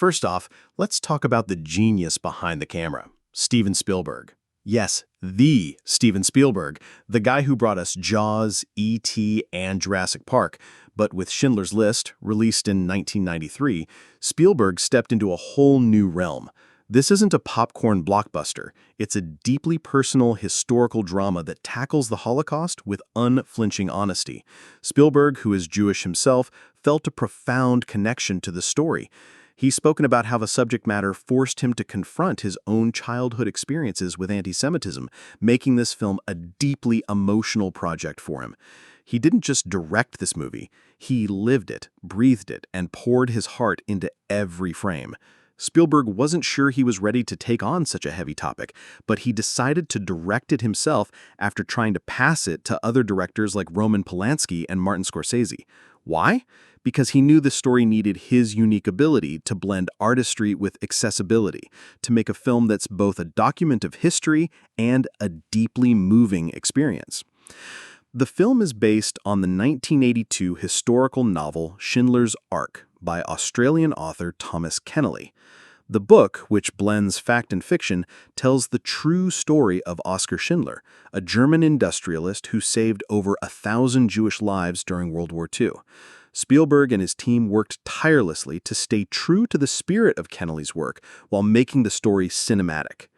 First off, let's talk about the genius behind the camera, Steven Spielberg. Yes, the Steven Spielberg, the guy who brought us Jaws, E.T., and Jurassic Park. But with Schindler's List, released in 1993, Spielberg stepped into a whole new realm. This isn't a popcorn blockbuster. It's a deeply personal historical drama that tackles the Holocaust with unflinching honesty. Spielberg, who is Jewish himself, felt a profound connection to the story. He's spoken about how the subject matter forced him to confront his own childhood experiences with anti-Semitism, making this film a deeply emotional project for him. He didn't just direct this movie, he lived it, breathed it, and poured his heart into every frame. Spielberg wasn't sure he was ready to take on such a heavy topic, but he decided to direct it himself after trying to pass it to other directors like Roman Polanski and Martin Scorsese. Why? Because he knew the story needed his unique ability to blend artistry with accessibility, to make a film that's both a document of history and a deeply moving experience. The film is based on the 1982 historical novel Schindler's Ark by Australian author Thomas Keneally. The book, which blends fact and fiction, tells the true story of Oskar Schindler, a German industrialist who saved over 1,000 Jewish lives during World War II. Spielberg and his team worked tirelessly to stay true to the spirit of Kenelly's work while making the story cinematic.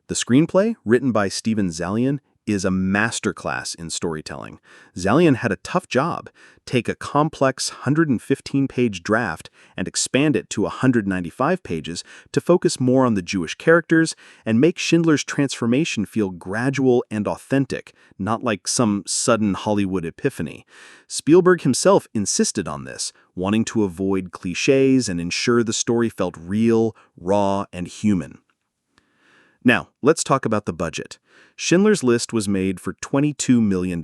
The screenplay, written by Steven Zaillian, is a masterclass in storytelling. Zaillian had a tough job: take a complex 115-page draft and expand it to 195 pages to focus more on the Jewish characters and make Schindler's transformation feel gradual and authentic, not like some sudden Hollywood epiphany. Spielberg himself insisted on this, wanting to avoid cliches and ensure the story felt real, raw, and human. Now, let's talk about the budget. Schindler's List was made for $22 million,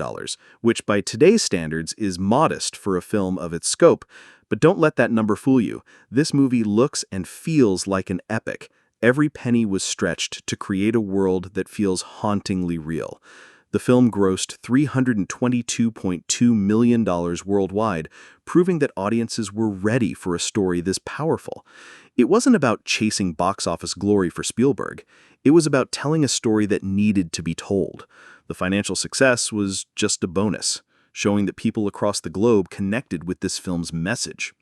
which by today's standards is modest for a film of its scope. But don't let that number fool you. This movie looks and feels like an epic. Every penny was stretched to create a world that feels hauntingly real. The film grossed $322.2 million worldwide, proving that audiences were ready for a story this powerful. It wasn't about chasing box office glory for Spielberg. It was about telling a story that needed to be told. The financial success was just a bonus, showing that people across the globe connected with this film's message.